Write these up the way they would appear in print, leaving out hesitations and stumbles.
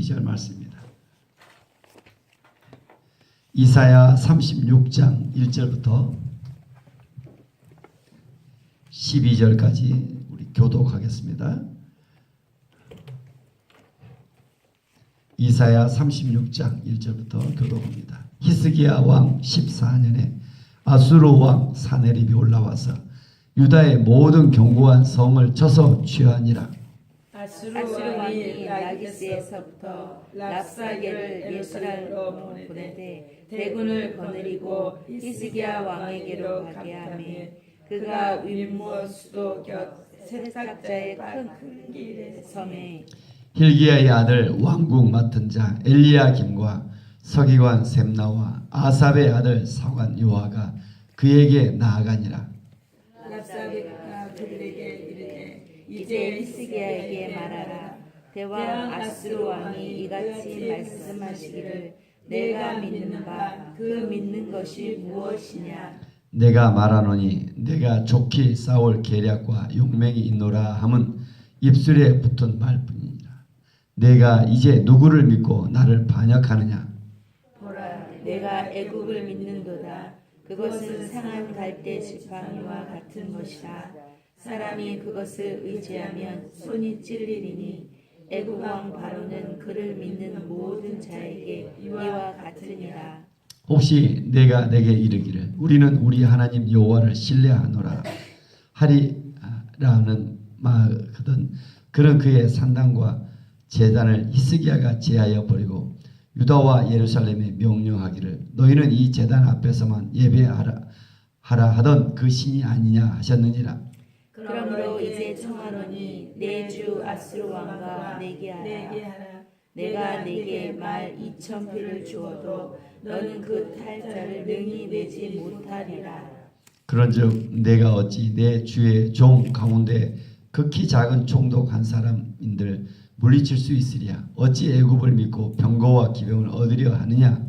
12절 말씀입니다. 이사야 36장 1절부터 12절까지 우리 교독하겠습니다. 이사야 36장 1절부터 교독합니다. 히스기야 왕 14년에 아수르 왕 사네립이 올라와서 유다의 모든 견고한 성을 쳐서 취하니라. 아수르 왕이 라기스에서부터 랍사게를 예루살렘으로 보내되 대군을 거느리고 히스기야 왕에게로 가게 하며 그가 윗모 수도 곁 세탁자의 큰 길에 섬에 hil기야의 아들 왕궁 맡은 자 엘리야김과 서기관 셈나와 아삽의 아들 사관 요아가 그에게 나아가니라. 랍사게가 그들에게 이르되 이제 히스기야에게 말하라. 대왕 아수르 왕이 이같이 말씀하시기를 내가 믿는 바 그 믿는 것이 무엇이냐. 내가 말하노니 내가 좋게 싸울 계략과 용맹이 있노라 함은 입술에 붙은 말뿐이니라. 내가 이제 누구를 믿고 나를 반역하느냐. 보라, 내가 애굽을 믿는도다. 그것은 상한 갈대 지팡이와 같은 것이라. 사람이 그것을 의지하면 손이 찔리리니 애굽 왕 바로는 그를 믿는 모든 자에게 이와 같으니라. 혹시 내가 내게 이르기를 우리는 우리 하나님 여호와를 신뢰하노라 하리라는 말하거든 그런 그의 산당과 제단을 히스기야가 제하여 버리고 유다와 예루살렘에 명령하기를 너희는 이 제단 앞에서만 예배하라 하던 그 신이 아니냐 하셨느니라. 그러므로 이제 청하노니 내 주 아수르 왕과 내게 하라. 내가 네게 말 2,000표를 주어도 너는 그 탈자를 능히 내지 못하리라. 그런즉 내가 어찌 내 주의 종 가운데 극히 작은 총독 한 사람인들 물리칠 수 있으랴. 어찌 애굽을 믿고 병거와 기병을 얻으려 하느냐.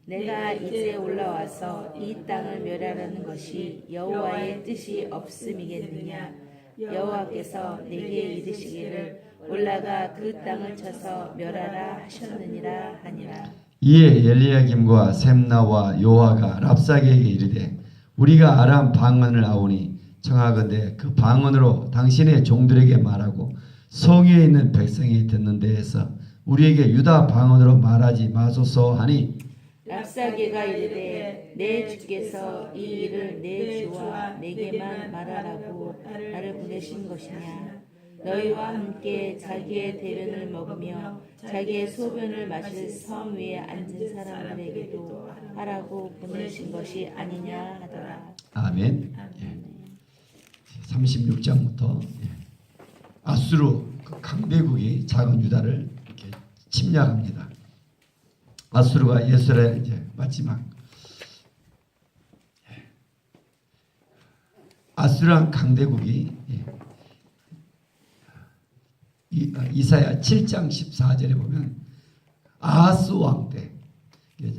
내가 이제 올라와서 이 땅을 멸하라는 것이 여호와의 뜻이 없음이겠느냐. 여호와께서 내게 이르시기를 올라가 그 땅을 쳐서 멸하라 하셨느니라 하니라. 이에 엘리야김과 셈나와 요아가 랍사게에게 이르되 우리가 아람 방언을 아오니 청하건대 그 방언으로 당신의 종들에게 말하고 성위에 있는 백성이 듣는 데에서 우리에게 유다 방언으로 말하지 마소서 하니 랍사게가 이르되 내 주께서 이 일을 내 주와 내게만 말하라고 나를 보내신 것이냐. 너희와 함께 자기의 대변을 먹으며 자기의 소변을 마실 섬 위에 앉은 사람들에게도 하라고 보내신 것이 아니냐 하더라. 아멘. 예. 36장부터 아수르 그 강대국이 작은 유다를 이렇게 침략합니다. 아수르가 예수의 이제 마지막 아수르한 강대국이 이사야 7장 14절에 보면 아하스 왕 때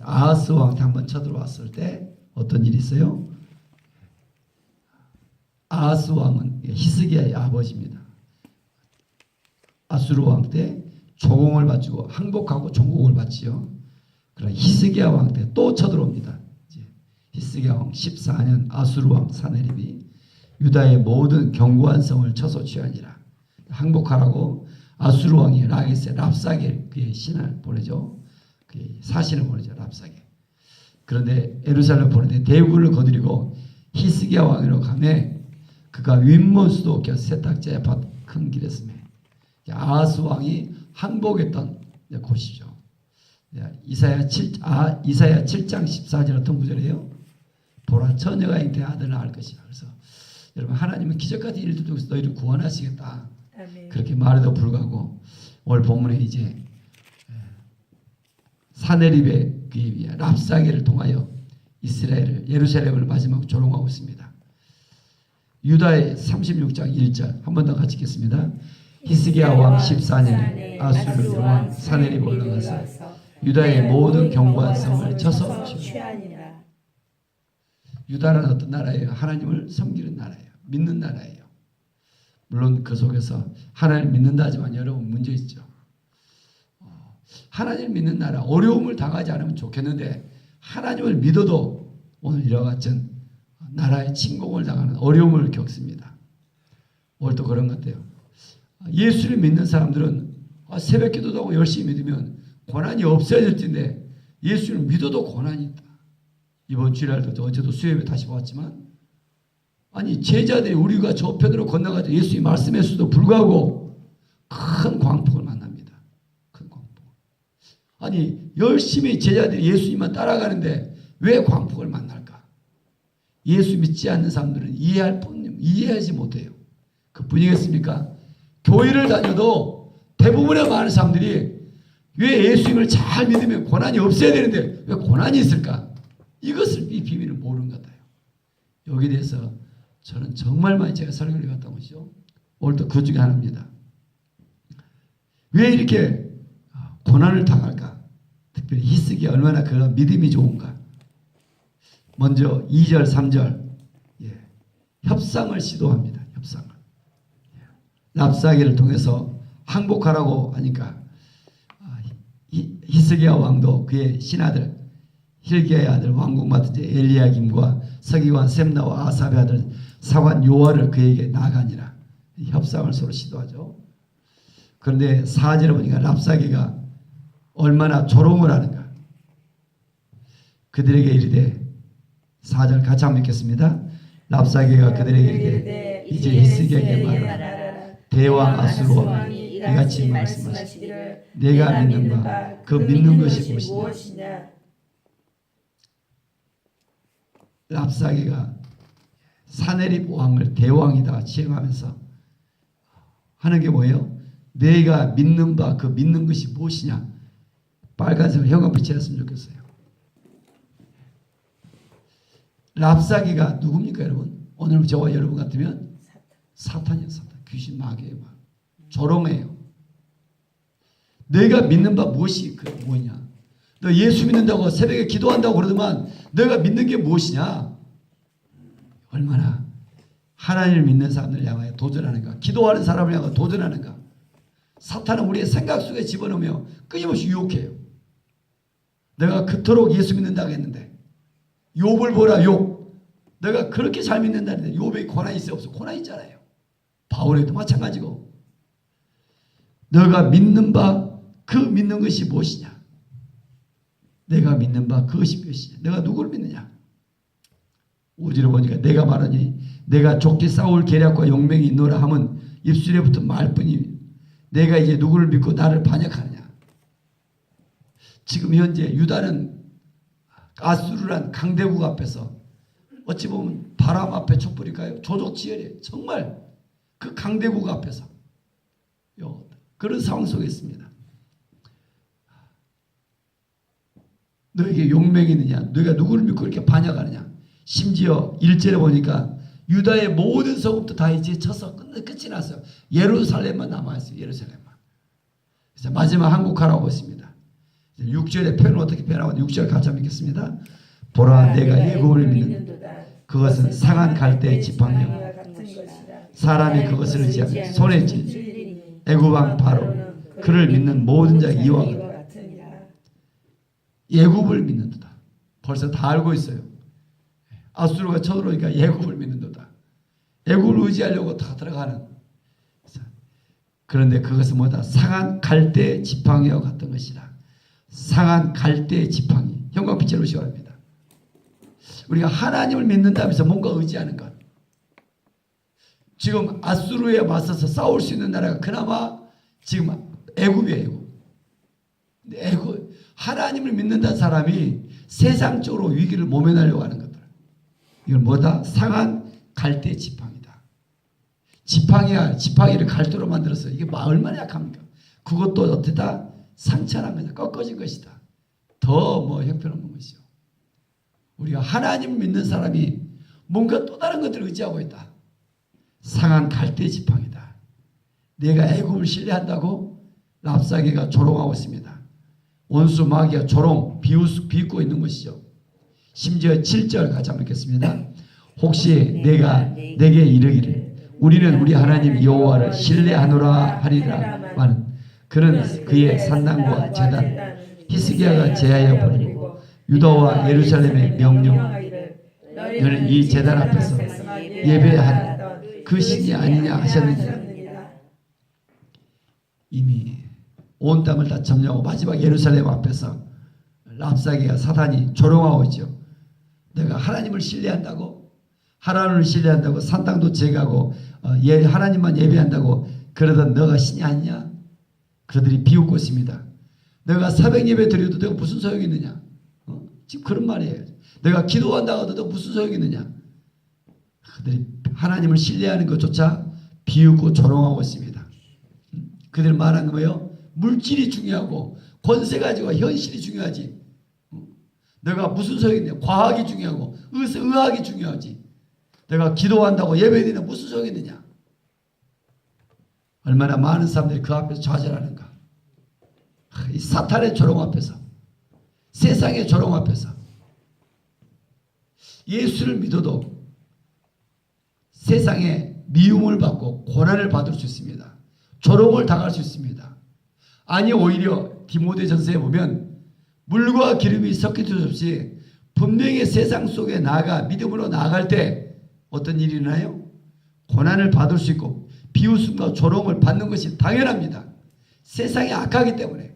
아하스 왕 때 한번 쳐들어왔을 때 어떤 일이 있어요? 아하스 왕은 히스기야의 아버지입니다. 아수르 왕 때 조공을 바치고 항복하고 종국을 바치요. 그러나 히스기야 왕 때 또 쳐들어옵니다. 히스기야 왕 14년 아수르 왕 사네립이 유다의 모든 견고한 성을 쳐서 취하니라. 항복하라고 아수르 왕이 라기스에 랍사게 그의 신을 보내죠. 그의 사신을 보내죠. 랍사게. 그런데 예루살렘 보내는데 대군을 거느리고 히스기야 왕으로 가매 그가 윗몬수도 곁 세탁자의 밭 큰 길에 서매 아하스 왕이 항복했던 곳이죠. 이사야 7장 14절 어떤 구절이에요? 보라 처녀가 잉태 아들을 낳을 것이다. 그래서 여러분 하나님은 기적 같은 일들 통해서 너희를 구원하시겠다. 아멘. 그렇게 말해도 불구하고 오늘 본문에 이제 사네립의 그 랍사게를 통하여 이스라엘을 예루살렘을 마지막 조롱하고 있습니다. 유다의 36장 1절 한 번 더 같이 읽겠습니다. 히스기야 왕 14년에 아수르 왕 사네립 올라가서 유다의 모든 견고한 성을 쳐서 취하니라. 유다는 어떤 나라예요? 하나님을 섬기는 나라예요. 믿는 나라예요. 물론 그 속에서 하나님을 믿는다 하지만 여러분 문제 있죠. 하나님을 믿는 나라 어려움을 당하지 않으면 좋겠는데 하나님을 믿어도 오늘 이와 같은 나라의 침공을 당하는 어려움을 겪습니다. 오늘 또 그런 것 같아요. 예수를 믿는 사람들은 새벽 기도도 하고 열심히 믿으면 고난이 없어질 텐데 예수를 믿어도 고난이 있다. 이번 주일날도 어제도 수요일에 다시 보았지만 아니 제자들이 우리가 저편으로 건너가서 예수님 말씀했어도 불구하고 큰 광풍을 만납니다. 큰 광풍. 아니 열심히 제자들이 예수님만 따라가는데 왜 광풍을 만날까? 예수 믿지 않는 사람들은 이해하지 못해요. 그뿐이겠습니까? 교회를 다녀도 대부분의 많은 사람들이 왜 예수님을 잘 믿으면 고난이 없어야 되는데 왜 고난이 있을까? 이것을 이 비밀을 모르는 것 같아요. 여기에 대해서 저는 정말 많이 제가 설교를 해왔던 것이죠. 오늘도 그 중에 하나입니다. 왜 이렇게 고난을 당할까? 특별히 히스기야 얼마나 그 믿음이 좋은가? 먼저 2절 3절 협상을 시도합니다. 협상을. 랍사기를 통해서 항복하라고 하니까 히스기야 왕도 그의 신하들 힐기야의 아들 왕궁 맡은 엘리야김과 서기관 셈나와 아삽의 아들 사관 요아를 그에게 나가니라. 협상을 서로 시도하죠. 그런데 4절에 보니까 랍사기가 얼마나 조롱을 하는가. 그들에게 이르되 4절 같이 한번 읽겠습니다. 랍사기가 그들에게 이르되 이제 히스기야에게 말하라. 대왕 아수르 왕이 이같이 말씀하시기를 내가 믿는 바 그 믿는 것이 무엇이냐. 랍사기가 사네립 왕을 대왕이다 지칭하면서 하는 게 뭐예요? 내가 믿는 바 그 믿는 것이 무엇이냐. 빨간색으로 형광빛이 했으면 좋겠어요. 랍사기가 누굽니까 여러분? 오늘 저와 여러분 같으면 사탄이에요. 사탄. 귀신 마귀예요. 조롱해요. 내가 믿는 바 무엇이 뭐냐. 너 예수 믿는다고 새벽에 기도한다고 그러더만 너가 믿는 게 무엇이냐. 얼마나 하나님을 믿는 사람들을 향하여 도전하는가. 기도하는 사람을 향하여 도전하는가. 사탄은 우리의 생각 속에 집어넣으며 끊임없이 유혹해요. 내가 그토록 예수 믿는다고 했는데 욥을 보라. 욥 내가 그렇게 잘 믿는다는데 욥에 고난이 있어요 없어? 고난 있잖아요. 바울에도 마찬가지고. 너가 믿는 바 그 믿는 것이 무엇이냐. 내가 믿는 바 그것이 무엇이냐. 내가 누구를 믿느냐. 5절에 보니까 내가 말하니 내가 좁게 싸울 계략과 용맹이 있노라 함은 입술에 붙은 말뿐이 내가 이제 누구를 믿고 나를 반역하느냐. 지금 현재 유다는 아수르란 강대국 앞에서 어찌 보면 바람 앞에 촛불일까요? 조족지혈이에요. 정말 그 강대국 앞에서 그런 상황 속에 있습니다. 너에게 용맹이 있느냐? 너희가 누구를 믿고 이렇게 반역하느냐? 심지어 1절에 보니까 유다의 모든 성읍도 다 이제 쳐서 끝이 났어요. 예루살렘만 남아있어요. 예루살렘만. 그래서 마지막 항복하라고 했습니다. 6절의 표현은 어떻게 표현하고 6절 같이 한번 읽겠습니다. 보라 내가 애굽을 믿는 그것은 상한 갈대의 지팡이요 사람이 그것을 의지하면 손에 쥔 애굽 왕 바로 그를 믿는 모든 자 이와 같으니라. 애굽을 믿는도다. 벌써 다 알고 있어요. 아수르가 쳐들어오니까 애굽을 믿는도다. 애굽을 의지하려고 다 들어가는. 그런데 그것은 뭐다? 상한 갈대의 지팡이와 같은 것이라. 상한 갈대의 지팡이. 형광빛으로 시원합니다. 우리가 하나님을 믿는다면서 뭔가 의지하는 것. 지금 아수르에 맞서서 싸울 수 있는 나라가 그나마 지금 애굽이에요. 애굽. 하나님을 믿는다는 사람이 세상적으로 위기를 모면하려고 하는 것들. 이건 뭐다? 상한 갈대 지팡이다. 지팡이를 갈대로 만들었어요. 이게 얼마나 약합니까? 그것도 어떻다? 상처난 거다. 꺾어진 것이다. 더 형편없는 것이죠. 우리가 하나님을 믿는 사람이 뭔가 또 다른 것들을 의지하고 있다. 상한 갈대 지팡이다. 내가 애굽을 신뢰한다고 랍사기가 조롱하고 있습니다. 원수 마귀가 조롱 비웃고 있는 것이죠. 심지어 7절 같이 한번 읽겠습니다. 혹시 내가 내게 이르기를 우리는 우리 하나님 여호와를 신뢰하노라 하리라 하는 그는 그의 산당과 제단 히스기야가 제하여 버리고 유다와 예루살렘의 명령 너는 이 제단 앞에서 예배한 그 신이 아니냐 하셨느니라. 이미 온 땅을 다 점령하고 마지막 예루살렘 앞에서 랍사게가 사단이 조롱하고 있죠. 내가 하나님을 신뢰한다고, 하나님을 신뢰한다고 산당도 제거하고 하나님만 예배한다고 그러던 너가 신이 아니냐? 그들이 비웃고 있습니다. 내가 새벽 예배 드려도 내가 무슨 소용이 있느냐? 지금 그런 말이에요. 내가 기도한다고 해도 내가 무슨 소용이 있느냐? 그들이 하나님을 신뢰하는 것조차 비웃고 조롱하고 있습니다. 그들 말한 거예요. 물질이 중요하고 권세 가지고 현실이 중요하지. 내가 무슨 소용이 있냐? 과학이 중요하고 의학이 중요하지. 내가 기도한다고 예배드리냐 무슨 소용이 있느냐? 얼마나 많은 사람들이 그 앞에서 좌절하는가. 이 사탄의 조롱 앞에서, 세상의 조롱 앞에서 예수를 믿어도 세상에 미움을 받고 고난을 받을 수 있습니다. 조롱을 당할 수 있습니다. 아니 오히려 디모데전서에 보면 물과 기름이 섞일 수 없이 분명히 세상 속에 나아가 믿음으로 나아갈 때 어떤 일이 일어나요? 고난을 받을 수 있고 비웃음과 조롱을 받는 것이 당연합니다. 세상이 악하기 때문에.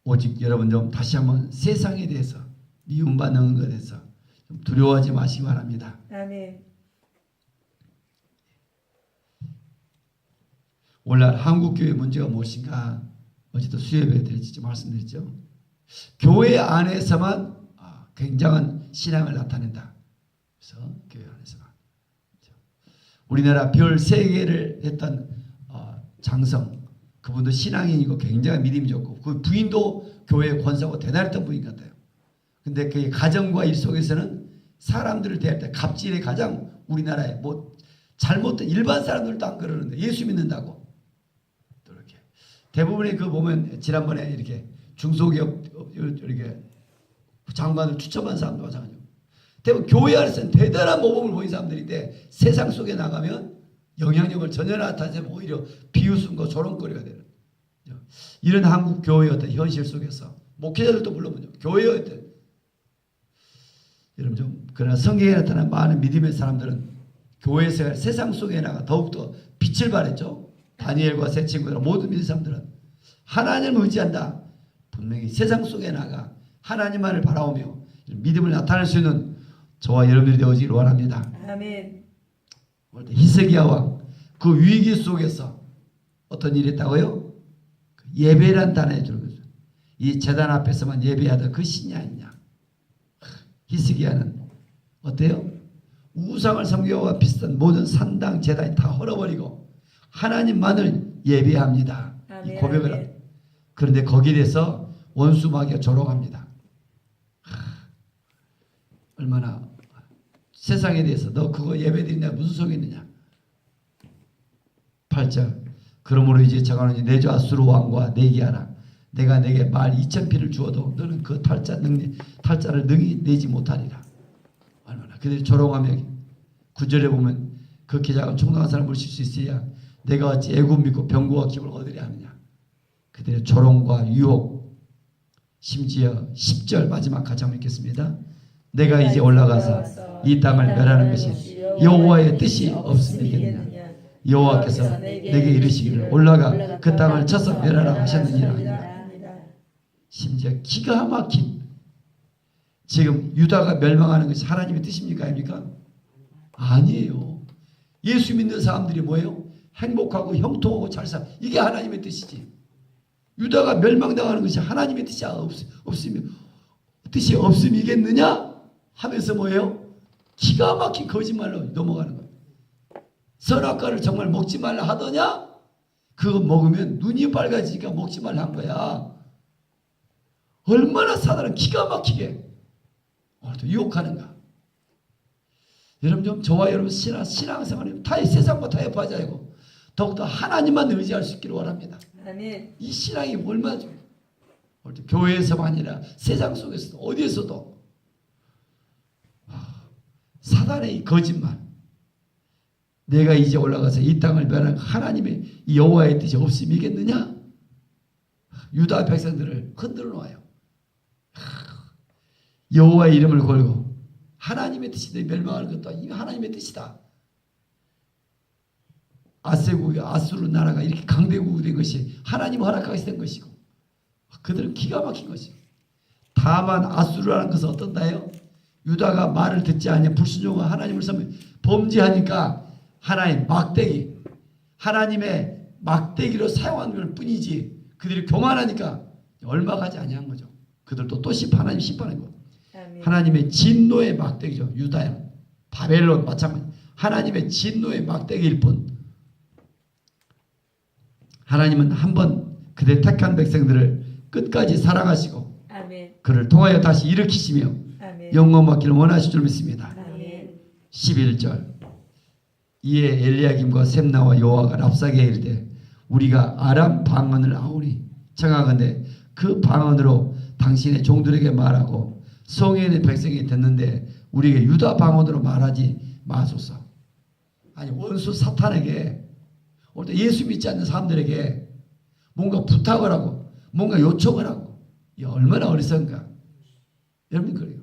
오직 여러분 좀 다시 한번 세상에 대해서 미움받는 것에 대해서 좀 두려워하지 마시기 바랍니다. 아멘. 오늘날 한국교회 문제가 무엇인가 어제도 수요예배 드렸죠. 말씀드렸죠. 교회 안에서만 굉장한 신앙을 나타낸다. 그래서 교회 안에서만. 우리나라 별 3개를 했던 장성, 그분도 신앙인이고 굉장히 믿음이 좋고 그 부인도 교회에 권사고 대단했던 분인 것 같아요. 근데 그 가정과 일 속에서는 사람들을 대할 때 갑질이 가장 우리나라에 뭐 잘못된 일반 사람들도 안 그러는데 예수 믿는다고 또 이렇게 대부분의 그 보면 지난번에 이렇게 중소기업 이렇게 장관을 추첨한 사람도 마찬가지고 대부분 교회 안에서는 대단한 모범을 보인 사람들인데 세상 속에 나가면 영향력을 전혀 나타내지 오히려 비웃음과 조롱거리가 되는 이런 한국 교회의 어떤 현실 속에서 목회자들도 물론 교회의 어떤 여러분 좀 그러나 성경에 나타난 많은 믿음의 사람들은 교회에서 세상 속에 나가 더욱더 빛을 발했죠. 다니엘과 세 친구들 모든 믿는 사람들은 하나님을 의지한다. 분명히 세상 속에 나가 하나님만을 바라오며 믿음을 나타낼 수 있는 저와 여러분들이 되어지기를 원합니다. 아멘. 히스기야 왕 그 위기 속에서 어떤 일이 있다고요? 예배란 단어에 주는 거죠. 이 제단 앞에서만 예배하던 그 신이 아니냐. 히스기야는 어때요? 우상을 섬겨와 비슷한 모든 산당 제단이 다 헐어버리고 하나님만을 예배합니다. 아멘, 이 고백을 아멘. 그런데 거기에 대해서 원수 마귀가 조롱합니다. 얼마나 세상에 대해서 너 그거 예배드린다 무슨 소용이 있느냐. 8절 그러므로 이제 저가는 내주 아수르 왕과 내기하라. 내가 내게 말 2,000피를 주어도 너는 그 탈자를 능히 내지 못하리라. 얼마나 그들이 조롱하며 9절에 보면 그렇게 작은 총당한 사람을 칠 수 있어야 내가 어찌 애굽 믿고 병고와 기업을 얻으려 하느냐. 그들의 조롱과 유혹 심지어 10절 마지막 같이 한번 읽겠습니다. 내가 이제 올라가서 이 땅을 멸하는 것이 여호와의 뜻이 없음이겠느냐. 여호와께서 내게 이르시기를 올라가 그 땅을 쳐서 멸하라 하셨느니라 하니라. 심지어 기가 막힌 지금 유다가 멸망하는 것이 하나님의 뜻입니까? 아닙니까? 아니에요. 예수 믿는 사람들이 뭐예요? 행복하고 형통하고 잘 살 이게 하나님의 뜻이지. 유다가 멸망당하는 것이 하나님의 뜻이 뜻이 없음이겠느냐 하면서 뭐예요? 기가 막힌 거짓말로 넘어가는 거예요. 선악과를 정말 먹지 말라 하더냐? 그거 먹으면 눈이 빨개지니까 먹지 말라 한 거야. 얼마나 사단은 기가 막히게 오늘도 유혹하는가. 여러분 좀 저와 여러분 신앙생활이 다 세상과 타협하지 말고 더욱더 하나님만 의지할 수 있기를 원합니다. 아멘. 이 신앙이 얼마나 좀 교회에서만 아니라 세상 속에서도 어디에서도 사단의 이 거짓말 내가 이제 올라가서 이 땅을 멸한 하나님의 이 여호와의 뜻이 없음이겠느냐? 유다 백성들을 흔들어 놓아요. 여호와의 이름을 걸고 하나님의 뜻이 내 멸망하는 것도 이 하나님의 뜻이다. 아세국이 아수르 나라가 이렇게 강대국이 된 것이 하나님 허락하게 된 것이고 그들은 기가 막힌 것이고 다만 아수르라는 것은 어떤다요? 유다가 말을 듣지 않냐 불순종하고 하나님을 범죄하니까 하나님 막대기 하나님의 막대기로 사용한 걸 뿐이지 그들이 교만하니까 얼마 가지 아니한 거죠. 그들도 또 하나님 심판한 거. 하나님의 진노의 막대기죠. 유다는 바벨론 마찬가지. 하나님의 진노의 막대기일 뿐. 하나님은 한번 그대 택한 백성들을 끝까지 사랑하시고 아멘. 그를 통하여 다시 일으키시며 아멘. 영광 받기를 원하실 줄 믿습니다. 아멘. 11절 이에 엘리야김과 셈나와 요아가 랍사게에 이르되 우리가 아람 방언을 아오니 청하건대 그 방언으로 당신의 종들에게 말하고 성에 있는 백성이 듣는데 우리에게 유다 방언으로 말하지 마소서. 아니 원수 사탄에게 오늘 예수 믿지 않는 사람들에게 뭔가 부탁을 하고 뭔가 요청을 하고 이 얼마나 어리석은가. 여러분 그래요.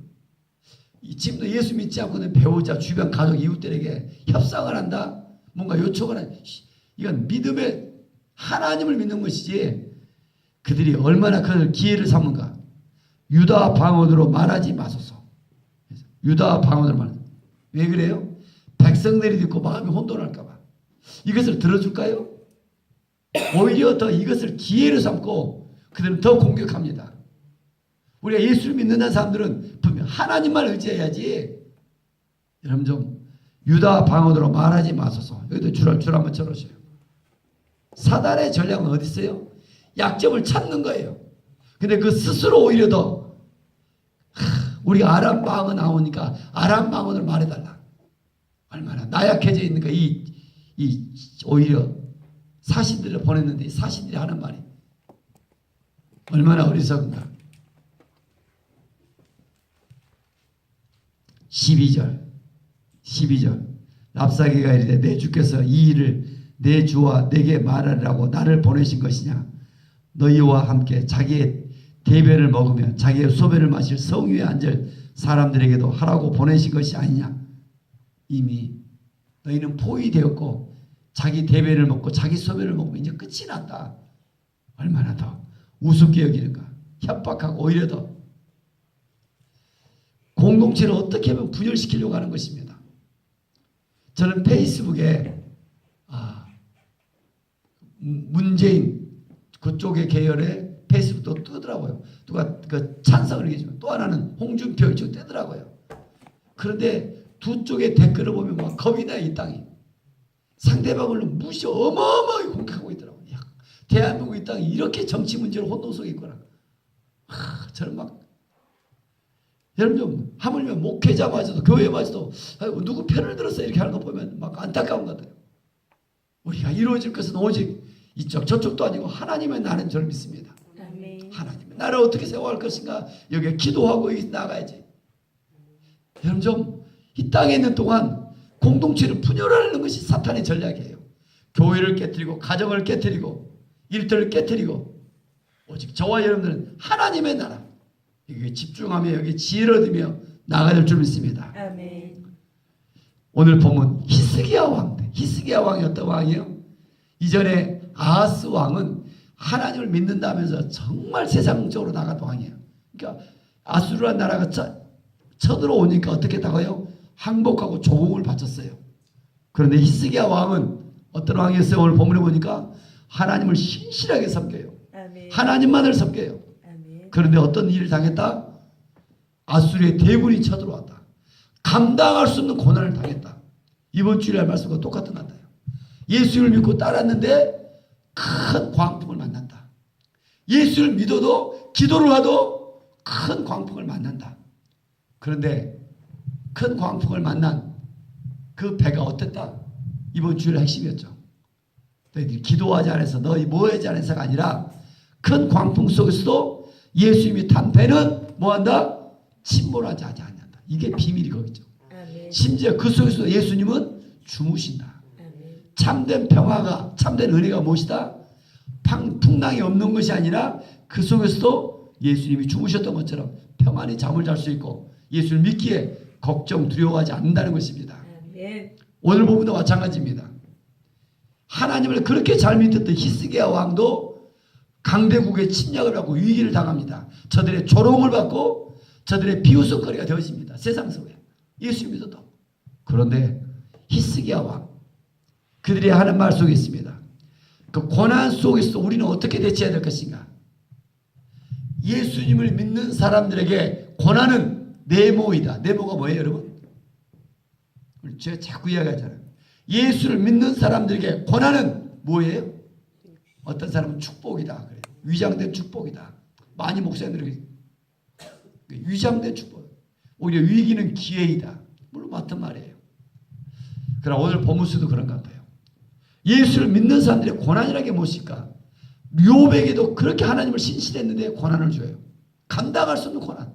지금도 예수 믿지 않고는 배우자 주변 가족 이웃들에게 협상을 한다. 뭔가 요청을 한다. 이건 믿음의 하나님을 믿는 것이지 그들이 얼마나 그 기회를 삼는가. 유다 방언으로 말하지 마소서. 유다 방언으로 말하지. 왜 그래요? 백성들이 듣고 마음이 혼돈할까 봐. 이것을 들어줄까요? 오히려 더 이것을 기회로 삼고 그들은 더 공격합니다. 우리가 예수를 믿는 사람들은 분명 하나님만 의지해야지. 여러분 좀 유다 방언으로 말하지 마소서. 여기도 줄 한번 쳐놓으세요. 사단의 전략은 어디 있어요? 약점을 찾는 거예요. 근데 그 스스로 오히려 더 우리가 아람 방언 나오니까 아람 방언을 말해달라. 얼마나 나약해져 있는가. 이 오히려 사신들을 보냈는데 사신들이 하는 말이 얼마나 어리석은가. 12절 랍사게가 이르되 내 주께서 이 일을 내 주와 내게 말하라고 나를 보내신 것이냐. 너희와 함께 자기의 대변을 먹으며 자기의 소변을 마실 성 위에 앉을 사람들에게도 하라고 보내신 것이 아니냐. 이미 너희는 포위되었고 자기 대변을 먹고 자기 소변을 먹으면 이제 끝이 났다. 얼마나 더 우습게 여기는가. 협박하고 오히려 더 공동체를 어떻게 하면 분열시키려고 하는 것입니다. 저는 페이스북에 문재인 그쪽의 계열의 페이스북도 뜨더라고요. 누가 그 찬성을 얘기해주면 또 하나는 홍준표 이쪽 뜨더라고요. 그런데 두 쪽의 댓글을 보면 막 겁이 나요. 이 땅이. 상대방을 무시 어마어마하게 공격하고 있더라고요. 야, 대한민국 이 땅이 이렇게 정치 문제로 혼돈 속에 있구나. 저는 막 여러분 좀 하물며 목회자마저도 교회마저도 누구 편을 들었어 이렇게 하는 거 보면 막 안타까운 것 같아요. 우리가 이루어질 것은 오직 이쪽 저쪽도 아니고 하나님의 나는 저를 믿습니다. 아멘. 하나님의 나를 어떻게 세워갈 것인가 여기에 기도하고 나가야지. 여러분 좀 이 땅에 있는 동안 공동체를 분열하는 것이 사탄의 전략이에요. 교회를 깨뜨리고 가정을 깨뜨리고 일터를 깨뜨리고 오직 저와 여러분들은 하나님의 나라 여기에 집중하며 여기 지혜를 얻으며 나가야 될 줄 믿습니다. 아멘. 오늘 보면 히스기야 왕. 히스기야 왕이 어떤 왕이에요? 이전에 아하스 왕은 하나님을 믿는다면서 정말 세상적으로 나간 왕이에요. 그러니까 아수르란 나라가 쳐들어오니까 어떻게 다가요? 항복하고 조공을 바쳤어요. 그런데 히스기야 왕은 어떤 왕이었어요? 오늘 본문에 보니까 하나님을 신실하게 섬겨요. 아멘. 하나님만을 섬겨요. 아멘. 그런데 어떤 일을 당했다? 아수르의 대군이 쳐들어왔다. 감당할 수 없는 고난을 당했다. 이번 주일에 할 말씀과 똑같은 것 같아요. 예수를 믿고 따랐는데 큰 광풍을 만난다. 예수를 믿어도 기도를 해도 큰 광풍을 만난다. 그런데 큰 광풍을 만난 그 배가 어땠다? 이번 주일 핵심이었죠. 너희들이 기도하지 않아서 너희 뭐하지 않아서가 아니라 큰 광풍 속에서도 예수님이 탄 배는 뭐한다? 침몰하지 않는다. 이게 비밀이 거기죠. 아멘. 심지어 그 속에서도 예수님은 주무신다. 참된 평화가 참된 은혜가 무엇이다? 풍랑이 없는 것이 아니라 그 속에서도 예수님이 주무셨던 것처럼 평안히 잠을 잘 수 있고 예수를 믿기에 걱정 두려워하지 않는다는 것입니다. 아멘. 오늘 부분도 마찬가지입니다. 하나님을 그렇게 잘 믿었던 히스기야 왕도 강대국의 침략을 하고 위기를 당합니다. 저들의 조롱을 받고 저들의 비웃음거리가 되어집니다. 세상 속에 예수 믿어도. 그런데 히스기야 왕 그들이 하는 말 속에 있습니다. 그 고난 속에서 우리는 어떻게 대처해야 될 것인가? 예수님을 믿는 사람들에게 고난은 네모이다. 네모가 뭐예요, 여러분? 제가 자꾸 이야기하잖아요. 예수를 믿는 사람들에게 고난은 뭐예요? 어떤 사람은 축복이다. 그래요. 위장된 축복이다. 많이 목사님들에게 위장된 축복. 오히려 위기는 기회이다. 물론 맞는 말이에요. 그러나 오늘 본문수도 그런 것 같아요. 예수를 믿는 사람들의 고난이라는 게 무엇일까? 욥에게도 그렇게 하나님을 신실했는데 고난을 줘요. 감당할 수 없는 고난.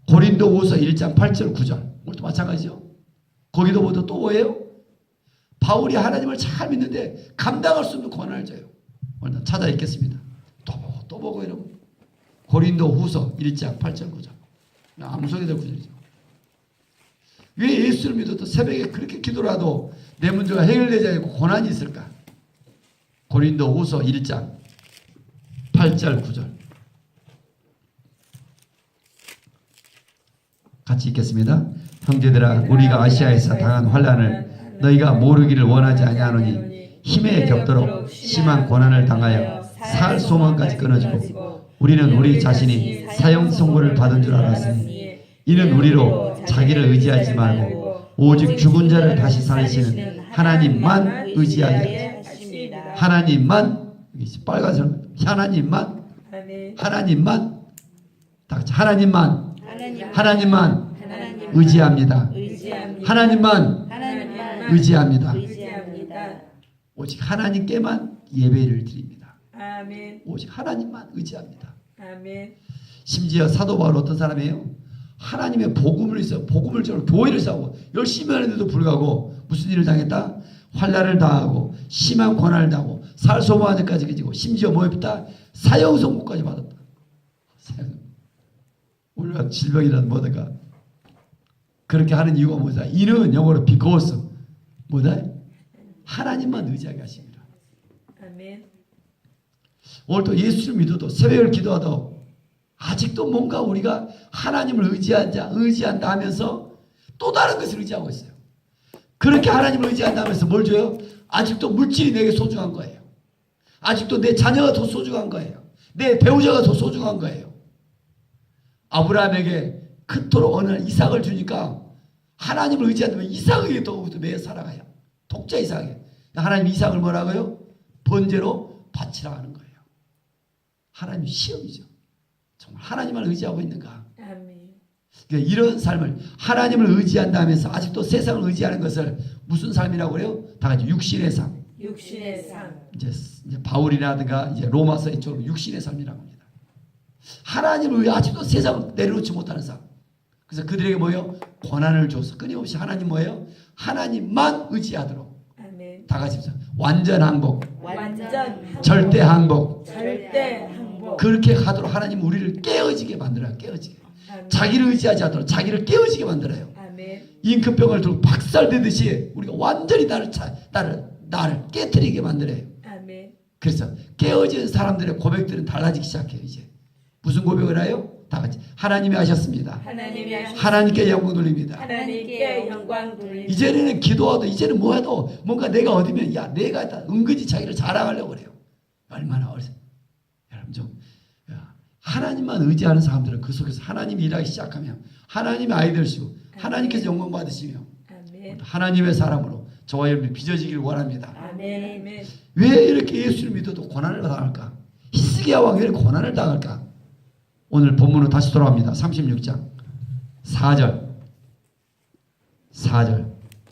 고린도후서 1장 8절 9절 오늘도 마찬가지죠. 거기도 보도 또 뭐예요? 바울이 하나님을 잘 믿는데 감당할 수 없는 고난을 줘요. 오늘 찾아 읽겠습니다. 또 보고 여러분. 고린도후서 1장 8절 9절 암송이 될 구절이죠. 왜 예수를 믿어도 새벽에 그렇게 기도라도 내 문제가 해결되지 않고 고난이 있을까? 고린도후서 1장 8절 9절 같이 읽겠습니다. 형제들아 우리가 아시아에서 당한 환난을 너희가 모르기를 원하지 아니하노니 힘에 겹도록 심한 고난을 당하여 살 소망까지 끊어지고 우리는 우리 자신이 사형 선고를 받은 줄 알았으니 이는 우리로 자기를 의지하지 말고 오직 죽은 자를 다시 살리시는 하나님만 의지하게 하나님만 빨간색 하나님만 아멘. 하나님만 다 같이 하나님만 하나님만 의지합니다. 의지합니다. 하나님만 의지합니다. 의지합니다. 오직 하나님께만 예배를 드립니다. 아멘. 오직 하나님만 의지합니다. 아멘. 심지어 사도 바울 어떤 사람이에요? 하나님의 복음을 있어 복음을 전하고 교회를 세우고 열심히 하는데도 불구하고 무슨 일을 당했다? 환난을 당하고 심한 고난을 당하고 살 소망하기까지 그치고 심지어 뭐였다? 사형 선고까지 받았다. 우리가 질병이란 뭐다가 그렇게 하는 이유가 뭐다? 이는 영어로 because 뭐다? 하나님만 의지하게 하십니다. 아멘. 오늘 또 예수를 믿어도 새벽을 기도하도 아직도 뭔가 우리가 하나님을 의지한다 하면서 또 다른 것을 의지하고 있어요. 그렇게 하나님을 의지한다 하면서 뭘 줘요? 아직도 물질이 내게 소중한 거예요. 아직도 내 자녀가 더 소중한 거예요. 내 배우자가 더 소중한 거예요. 아브라함에게 그토록 어느 날 이삭을 주니까 하나님을 의지한다면 이삭에게 더 매여 살아가요. 독자 이삭에. 하나님 이삭을 뭐라고요? 번제로 바치라 하는 거예요. 하나님 시험이죠. 정말 하나님을 의지하고 있는가? 아멘. 그러니까 이런 삶을 하나님을 의지한다 하면서 아직도 세상을 의지하는 것을 무슨 삶이라고 그래요? 다 같이 육신의 삶. 육신의 삶. 이제 바울이라든가 이제 로마서 이쪽으로 육신의 삶이라고 합니다. 하나님을 아직도 세상을 내려놓지 못하는 삶. 그래서 그들에게 뭐예요? 고난을 줘서 끊임없이 하나님 뭐예요? 하나님만 의지하도록. 아멘. 다 같이 완전 항복, 완전 항복. 절대 항복. 절대 항복. 그렇게 하도록 하나님 우리를 깨어지게 만들어요. 깨어지게. 아멘. 자기를 의지하지 않도록 자기를 깨어지게 만들어요. 아멘. 잉크병을 들고 박살내듯이 우리가 완전히 나를 깨뜨리게 만들어요. 아멘. 그래서 깨어진 사람들의 고백들은 달라지기 시작해요. 이제 무슨 고백을 해요? 다 같이 하나님이 하셨습니다. 하나님이 하나님께 영광 돌립니다. 하나님께 영광 돌립니다. 이제는 기도하도 이제는 뭐해도 뭔가 내가 얻으면 야 내가 했다 은근히 자기를 자랑하려고 그래요. 얼마나 어려워. 여러분 좀 하나님만 의지하는 사람들은 그 속에서 하나님이 일하기 시작하면 하나님의 아이들이시고 하나님께서 영광 받으시며 아멘. 하나님의 사람으로 저와 여러분이 빚어지기를 원합니다. 아멘. 아멘. 왜 이렇게 예수를 믿어도 고난을 당할까? 히스기야 왕이 왜 고난을 당할까? 오늘 본문으로 다시 돌아갑니다. 36장 4절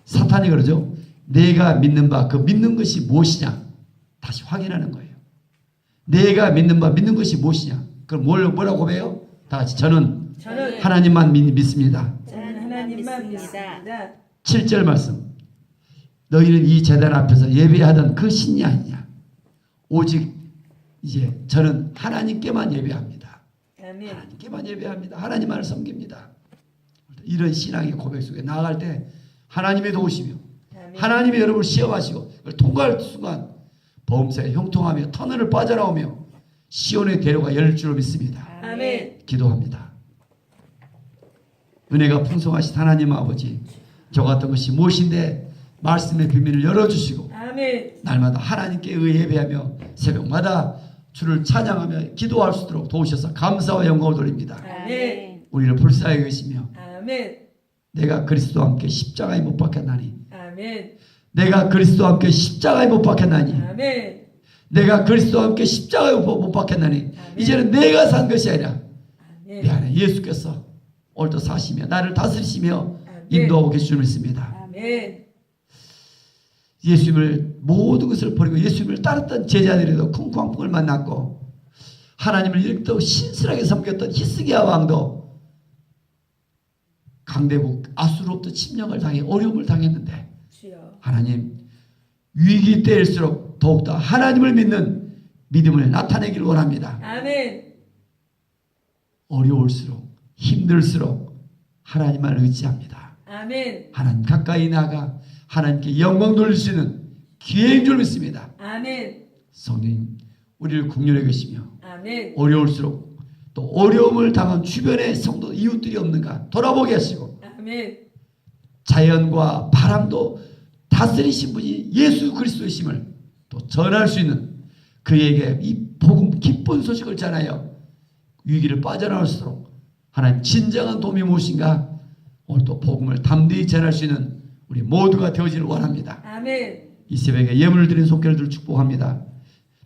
사탄이 그러죠. 내가 믿는 바 그 믿는 것이 무엇이냐 다시 확인하는 거예요. 내가 믿는 바 믿는 것이 무엇이냐 그럼 뭐라고 고백해요? 다 같이 저는 하나님만 믿습니다. 저는 하나님만 믿습니다. 7절 말씀 너희는 이 제단 앞에서 예배하던 그 신이 아니냐. 오직 이제 저는 하나님께만 예배합니다. 아멘. 하나님께만 예배합니다. 하나님만을 섬깁니다. 이런 신앙의 고백 속에 나아갈 때 하나님의 도우시며 아멘. 하나님이 여러분을 시험하시고 그걸 통과할 순간 범사에 형통하며 터널을 빠져나오며 시온의 대로가 열릴 줄로 믿습니다. 아멘. 기도합니다. 은혜가 풍성하신 하나님 아버지, 저 같은 것이 무엇인데 말씀의 비밀을 열어주시고 아멘. 날마다 하나님께 의해 예배하며 새벽마다 주를 찬양하며 기도할 수 있도록 도우셔서 감사와 영광을 돌립니다. 아멘. 우리를 불쌍히 여기시며 아멘. 내가 그리스도와 함께 십자가에 못 박혔나니, 아멘. 내가 그리스도와 함께 십자가에 못 박혔나니, 아멘. 내가 그리스도와 함께 십자가에 못 박혔나니, 아멘. 이제는 내가 산 것이 아니라 내 아멘. 안에 예수께서 오늘도 사시며 나를 다스리시며 아멘. 인도하고 계실 줄 믿습니다. 아멘. 예수님을 모든 것을 버리고 예수님을 따랐던 제자들에도 쿵쾅풍을 만났고 하나님을 이렇게 신실하게 섬겼던 히스기야 왕도 강대국 아수로부터 침략을 당해 어려움을 당했는데 주여. 하나님 위기 때일수록 더욱더 하나님을 믿는 믿음을 나타내기를 원합니다. 아멘. 어려울수록 힘들수록 하나님만 의지합니다. 아멘. 하나님 가까이 나가 하나님께 영광 돌릴 수 있는 기회인 줄 믿습니다. 아멘. 성령님 우리를 국률해 계시며 아멘. 어려울수록 또 어려움을 당한 주변의 성도 이웃들이 없는가 돌아보게 하시고 아멘. 자연과 바람도 다스리신 분이 예수 그리스도이심을 또 전할 수 있는 그에게 이 복음 기쁜 소식을 전하여 위기를 빠져나올수록 하나님 진정한 도움이 무엇인가 오늘 또 복음을 담대히 전할 수 있는 우리 모두가 되어지를 원합니다. 아멘. 이 새벽에 예물을 드린 손길을 축복합니다.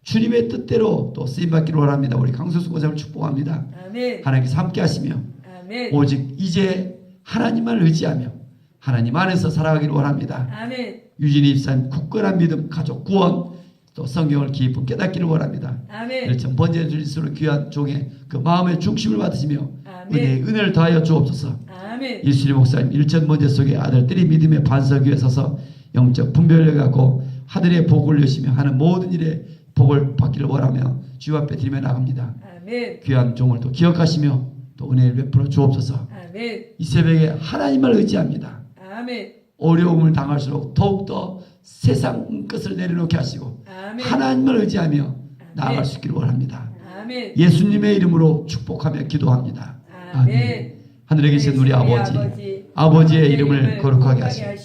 주님의 뜻대로 또 쓰임받기를 원합니다. 우리 강소수 고장을 축복합니다. 아멘. 하나님께서 함께 하시며 아멘. 오직 이제 하나님만 의지하며 하나님 안에서 살아가기를 원합니다. 아멘. 유진이 입사한 굳건한 믿음, 가족 구원, 또 성경을 깊이 깨닫기를 원합니다. 아멘. 일천 번째 주리스로 귀한 종의 그 마음의 중심을 받으시며 아멘. 은혜를 더하여 주옵소서. 아멘. 이수리 목사님 일천 번째 속에 아들들이 믿음의 반석 위에 서서 영적 분별을 갖고 하늘의 복을 여시며 하는 모든 일에 복을 받기를 원하며 주 앞에 드리며 나갑니다. 아멘. 귀한 종을 또 기억하시며 또 은혜를 베풀어 주옵소서. 아멘. 이 새벽에 하나님을 의지합니다. 아멘. 어려움을 당할수록 더욱더 세상 것을 내려놓게 하시고 아멘. 하나님을 의지하며 나아갈 수 있기를 원합니다. 아멘. 예수님의 이름으로 축복하며 기도합니다. 아멘. 하늘에 계신 우리 아버지, 아버지의 이름을 거룩하게 하시고